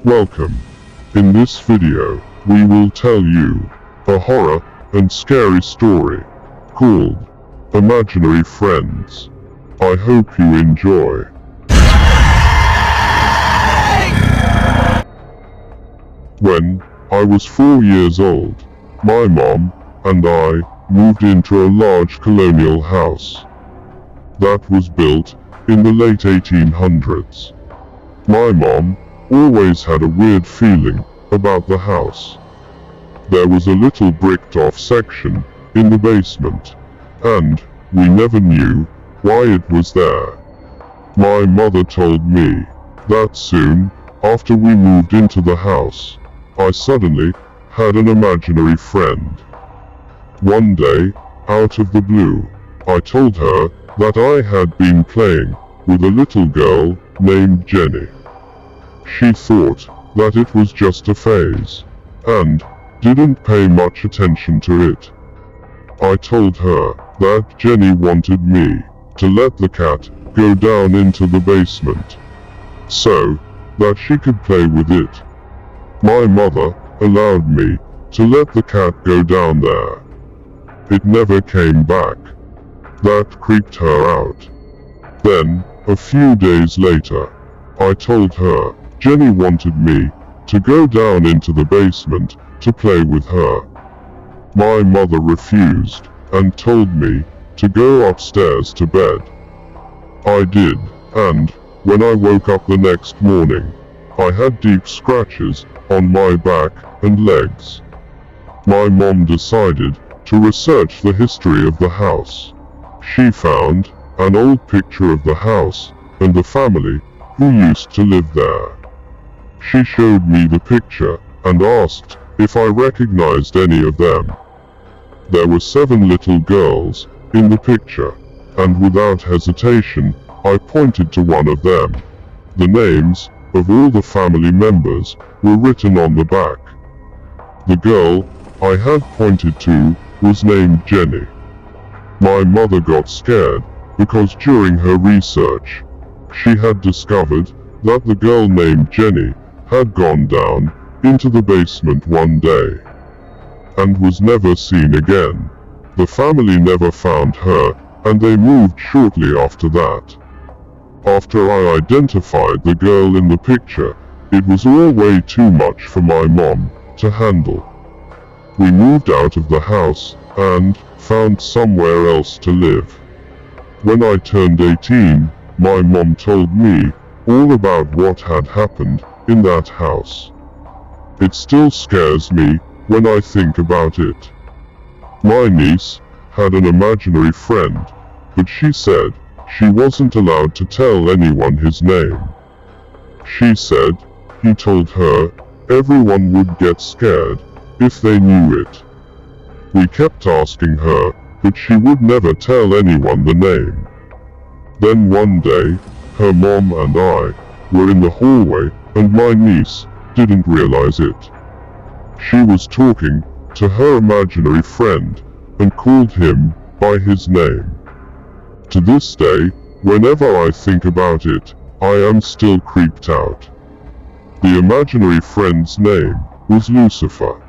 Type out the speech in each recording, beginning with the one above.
Welcome. In this video, we will tell you a horror and scary story called Imaginary Friends. I hope you enjoy. When I was 4 years old, my mom and I moved into a large colonial house that was built in the late 1800s. My mom always had a weird feeling about the house. There was a little bricked off section in the basement, and we never knew why it was there. My mother told me that soon after we moved into the house, I suddenly had an imaginary friend. One day, out of the blue, I told her that I had been playing with a little girl named Jenny. She thought that it was just a phase, and didn't pay much attention to it. I told her that Jenny wanted me to let the cat go down into the basement, so that she could play with it. My mother allowed me to let the cat go down there. It never came back. That creeped her out. Then, a few days later, I told her Jenny wanted me to go down into the basement to play with her. My mother refused and told me to go upstairs to bed. I did, and when I woke up the next morning, I had deep scratches on my back and legs. My mom decided to research the history of the house. She found an old picture of the house and the family who used to live there. She showed me the picture and asked if I recognized any of them. There were 7 little girls in the picture, and without hesitation, I pointed to one of them. The names of all the family members were written on the back. The girl I had pointed to was named Jenny. My mother got scared because during her research, she had discovered that the girl named Jenny had gone down into the basement one day and was never seen again. The family never found her, and they moved shortly after that. After I identified the girl in the picture, it was all way too much for my mom to handle. We moved out of the house and found somewhere else to live. When I turned 18, my mom told me all about what had happened in that house. It still scares me when I think about it. My niece had an imaginary friend, but she said she wasn't allowed to tell anyone his name. She said he told her everyone would get scared if they knew it. We kept asking her, but she would never tell anyone the name. Then one day, her mom and I were in the hallway and my niece didn't realize it. She was talking to her imaginary friend and called him by his name. To this day, whenever I think about it, I am still creeped out. The imaginary friend's name was Lucifer.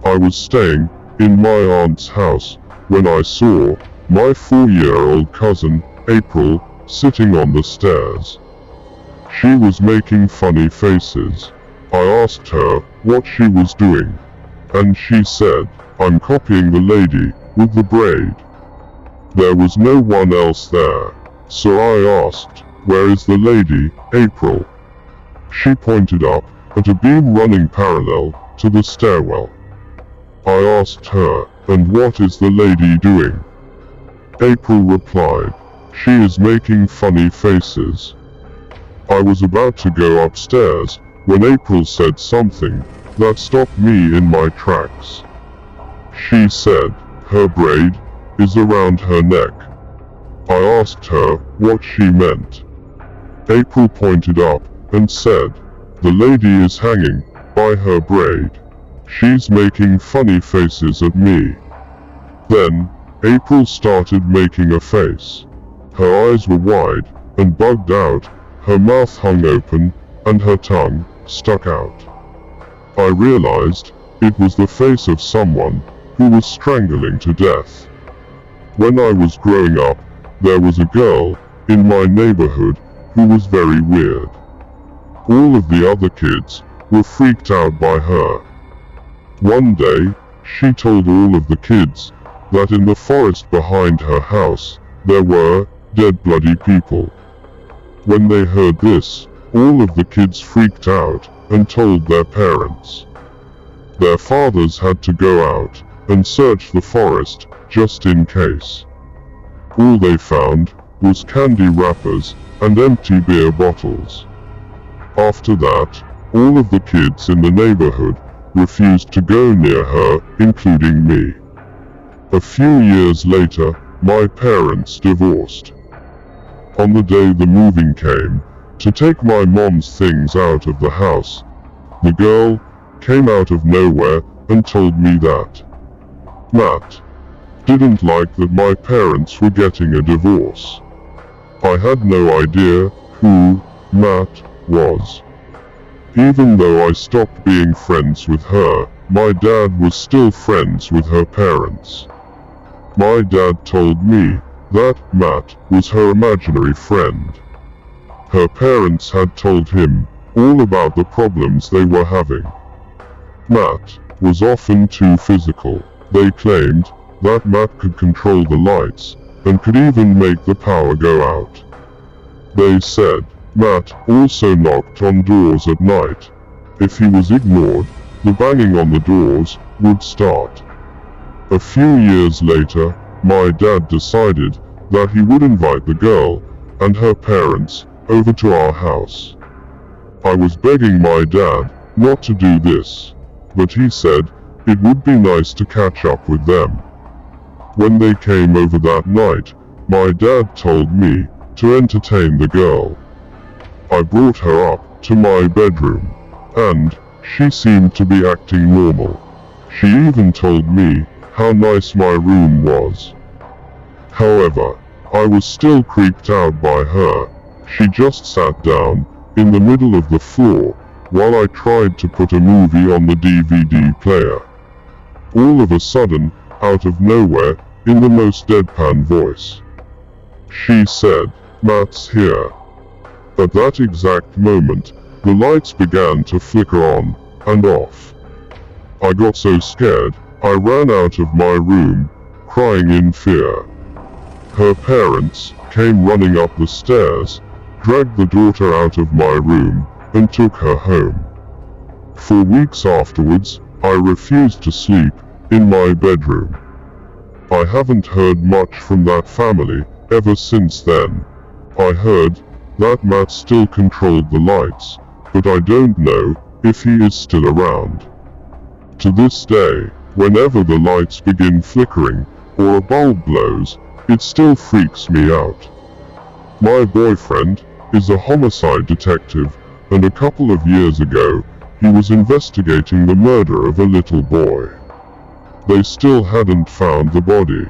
I was staying in my aunt's house when I saw my 4-year-old cousin, April, sitting on the stairs. She was making funny faces. I asked her what she was doing, and she said, "I'm copying the lady with the braid." There was no one else there, so I asked, "Where is the lady, April?" She pointed up at a beam running parallel to the stairwell. I asked her, "And what is the lady doing?" April replied, "She is making funny faces." I was about to go upstairs when April said something that stopped me in my tracks. She said her braid is around her neck. I asked her what she meant. April pointed up and said, "The lady is hanging by her braid. She's making funny faces at me." Then, April started making a face. Her eyes were wide and bugged out, her mouth hung open, and her tongue stuck out. I realized it was the face of someone who was strangling to death. When I was growing up, there was a girl in my neighborhood who was very weird. All of the other kids were freaked out by her. One day, she told all of the kids that in the forest behind her house, there were dead bloody people. When they heard this, all of the kids freaked out and told their parents. Their fathers had to go out and search the forest just in case. All they found was candy wrappers and empty beer bottles. After that, all of the kids in the neighborhood refused to go near her, including me. A few years later, my parents divorced. On the day the moving came to take my mom's things out of the house, the girl came out of nowhere and told me that Matt didn't like that my parents were getting a divorce. I had no idea who Matt was. Even though I stopped being friends with her, my dad was still friends with her parents. My dad told me that Matt was her imaginary friend. Her parents had told him all about the problems they were having. Matt was often too physical. They claimed that Matt could control the lights and could even make the power go out. They said Matt also knocked on doors at night. If he was ignored, the banging on the doors would start. A few years later, my dad decided that he would invite the girl and her parents over to our house. I was begging my dad not to do this, but he said it would be nice to catch up with them. When they came over that night, my dad told me to entertain the girl. I brought her up to my bedroom, and she seemed to be acting normal. She even told me how nice my room was. However, I was still creeped out by her. She just sat down in the middle of the floor while I tried to put a movie on the DVD player. All of a sudden, out of nowhere, in the most deadpan voice, she said, "Matt's here." At that exact moment, the lights began to flicker on and off. I got so scared, I ran out of my room, crying in fear. Her parents came running up the stairs, dragged the daughter out of my room, and took her home. For weeks afterwards, I refused to sleep in my bedroom. I haven't heard much from that family ever since then. I heard that Matt still controlled the lights, but I don't know if he is still around. To this day, whenever the lights begin flickering or a bulb blows, it still freaks me out. My boyfriend is a homicide detective, and a couple of years ago, he was investigating the murder of a little boy. They still hadn't found the body.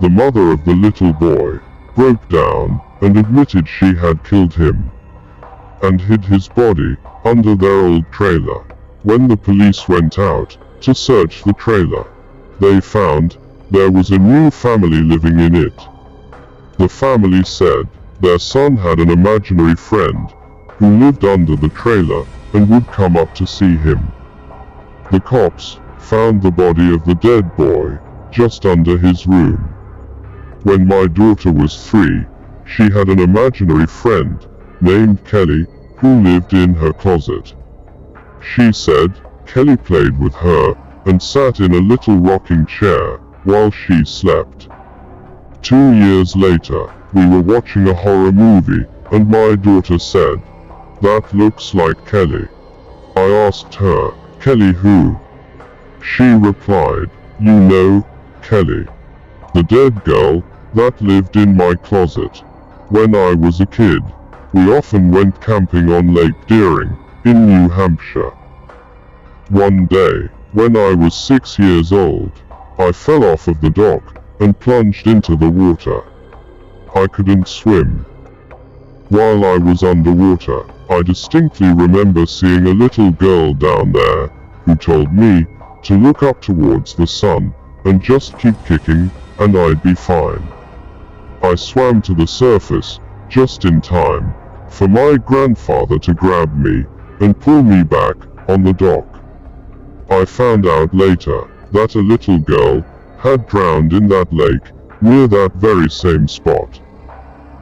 The mother of the little boy broke down and admitted she had killed him and hid his body under their old trailer. When the police went out to search the trailer, they found there was a new family living in it. The family said their son had an imaginary friend who lived under the trailer and would come up to see him. The cops found the body of the dead boy just under his room. When my daughter was 3, she had an imaginary friend named Kelly who lived in her closet. She said Kelly played with her and sat in a little rocking chair while she slept. 2 years later, we were watching a horror movie and my daughter said, "That looks like Kelly." I asked her, "Kelly who?" She replied, "You know, Kelly. The dead girl that lived in my closet. When I was a kid, we often went camping on Lake Deering, in New Hampshire. One day, when I was 6 years old, I fell off of the dock and plunged into the water. I couldn't swim. While I was underwater, I distinctly remember seeing a little girl down there, who told me to look up towards the sun, and just keep kicking, and I'd be fine. I swam to the surface, just in time, for my grandfather to grab me, and pull me back, on the dock. I found out later, that a little girl, had drowned in that lake, near that very same spot.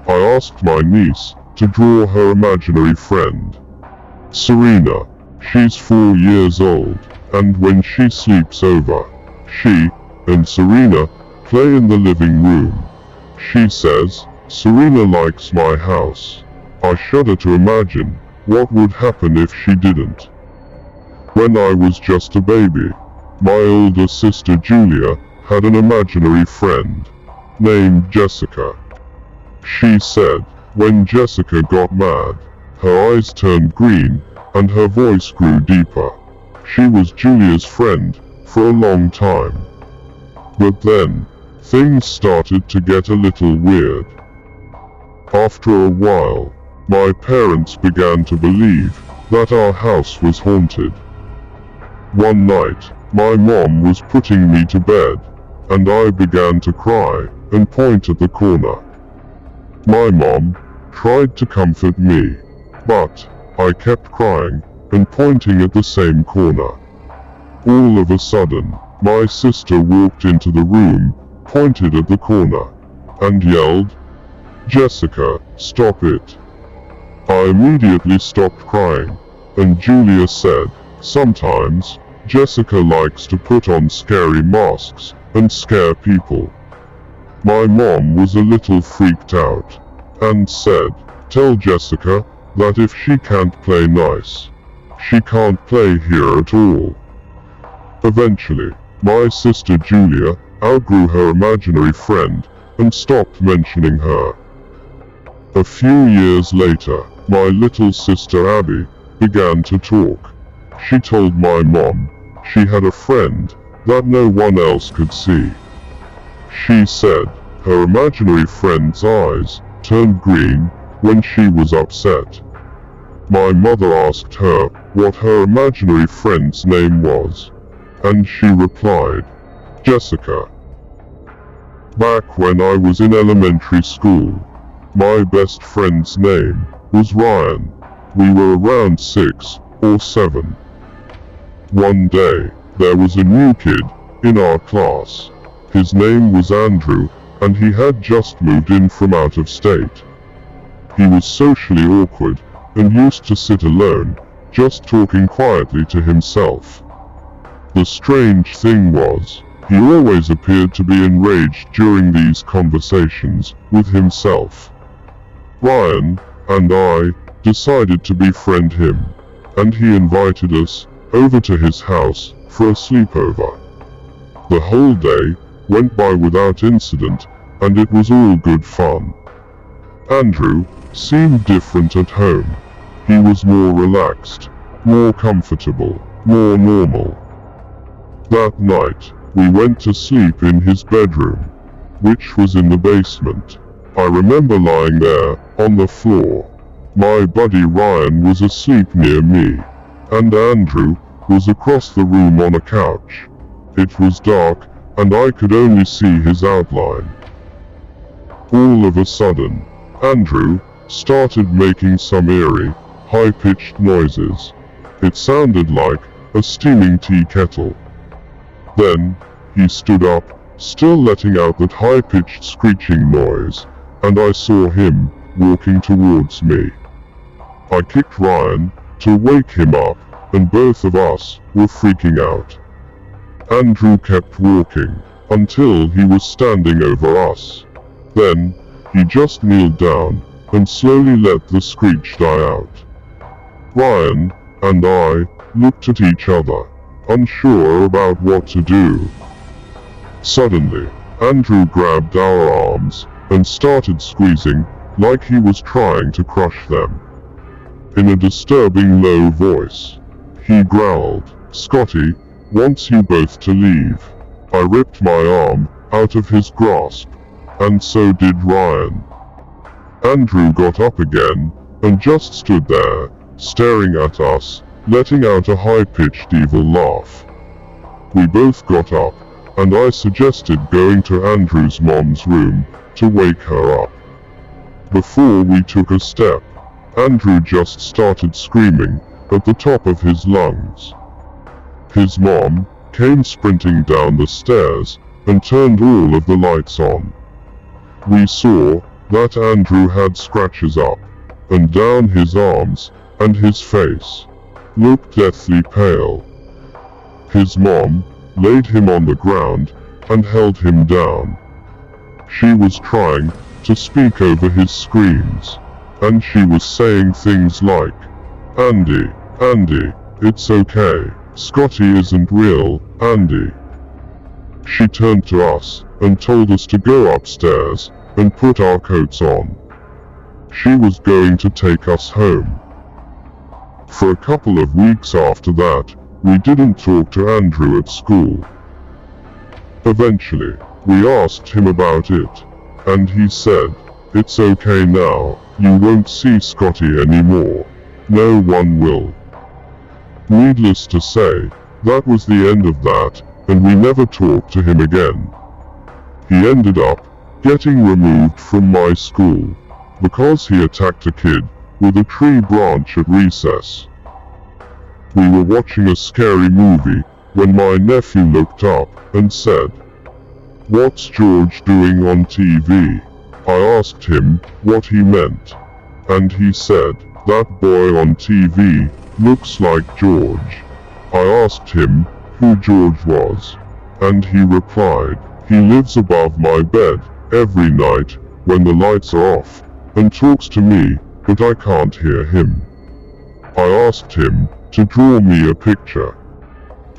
I asked my niece, to draw her imaginary friend. Serena. She's 4 years old, and when she sleeps over, she, and Serena, play in the living room. She says, Serena likes my house. I shudder to imagine, what would happen if she didn't. When I was just a baby, my older sister Julia, had an imaginary friend, named Jessica. She said, when Jessica got mad, her eyes turned green, and her voice grew deeper. She was Julia's friend, for a long time. But then, things started to get a little weird. After a while, my parents began to believe, that our house was haunted. One night, my mom was putting me to bed, and I began to cry, and point at the corner. My mom tried to comfort me, but I kept crying, and pointing at the same corner. All of a sudden, my sister walked into the room, pointed at the corner, and yelled, Jessica, stop it. I immediately stopped crying, and Julia said, sometimes, Jessica likes to put on scary masks, and scare people. My mom was a little freaked out, and said, tell Jessica, that if she can't play nice, she can't play here at all. Eventually, my sister Julia, outgrew her imaginary friend, and stopped mentioning her. A few years later, my little sister Abby, began to talk. She told my mom, she had a friend, that no one else could see. She said, her imaginary friend's eyes, turned green, when she was upset. My mother asked her, what her imaginary friend's name was. And she replied, Jessica. Back when I was in elementary school, my best friend's name was Ryan. We were around 6 or 7. One day, there was a new kid in our class. His name was Andrew, and he had just moved in from out of state. He was socially awkward, and used to sit alone, just talking quietly to himself. The strange thing was, he always appeared to be enraged during these conversations with himself. Ryan and I decided to befriend him, and he invited us over to his house for a sleepover. The whole day went by without incident, and it was all good fun. Andrew seemed different at home. He was more relaxed, more comfortable, more normal. That night, we went to sleep in his bedroom, which was in the basement. I remember lying there, on the floor. My buddy Ryan was asleep near me, and Andrew was across the room on a couch. It was dark, and I could only see his outline. All of a sudden, Andrew started making some eerie, high-pitched noises. It sounded like a steaming tea kettle. Then, he stood up, still letting out that high-pitched screeching noise, and I saw him walking towards me. I kicked Ryan to wake him up, and both of us were freaking out. Andrew kept walking until he was standing over us. Then, he just kneeled down and slowly let the screech die out. Ryan and I looked at each other, unsure about what to do. Suddenly, Andrew grabbed our arms and started squeezing, like he was trying to crush them. In a disturbing low voice, he growled, "Scotty wants you both to leave." I ripped my arm out of his grasp, and so did Ryan. Andrew got up again, and just stood there, staring at us, letting out a high-pitched evil laugh. We both got up, and I suggested going to Andrew's mom's room to wake her up. Before we took a step, Andrew just started screaming at the top of his lungs. His mom came sprinting down the stairs and turned all of the lights on. We saw that Andrew had scratches up and down his arms, and his face looked deathly pale. His mom laid him on the ground and held him down. She was trying to speak over his screams, and she was saying things like, "Andy, Andy, it's okay. Scotty isn't real, Andy." She turned to us and told us to go upstairs and put our coats on. She was going to take us home. For a couple of weeks after that, we didn't talk to Andrew at school. Eventually, we asked him about it, and he said, "It's okay now, you won't see Scotty anymore. No one will." Needless to say, that was the end of that, and we never talked to him again. He ended up getting removed from my school because he attacked a kid with a tree branch at recess. We were watching a scary movie when my nephew looked up and said, "What's George doing on TV?" I asked him what he meant, and he said, "That boy on TV looks like George." I asked him who George was, and he replied, "He lives above my bed every night when the lights are off and talks to me, but I can't hear him." I asked him to draw me a picture.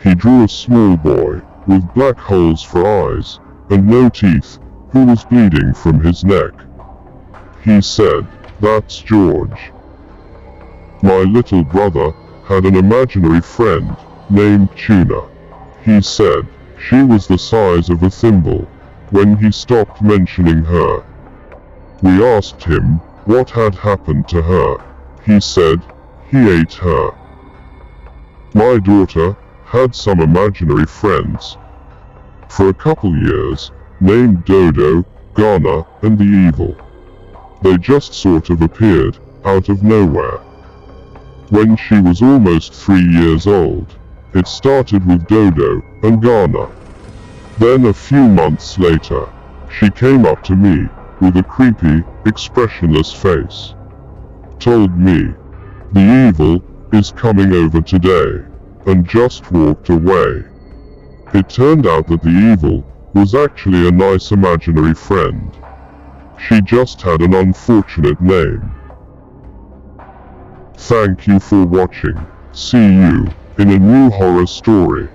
He drew a small boy with black holes for eyes and no teeth who was bleeding from his neck. He said, "That's George." My little brother had an imaginary friend named Tuna. He said she was the size of a thimble when he stopped mentioning her. We asked him what had happened to her. He said he ate her. My daughter had some imaginary friends for a couple years named Dodo, Ghana, and the Evil. They just sort of appeared out of nowhere. When she was almost 3 years old, it started with Dodo and Ghana. Then a few months later, she came up to me with a creepy, expressionless face. Told me, "The Evil is coming over today," and just walked away. It turned out that the Evil was actually a nice imaginary friend. She just had an unfortunate name. Thank you for watching. See you in a new horror story.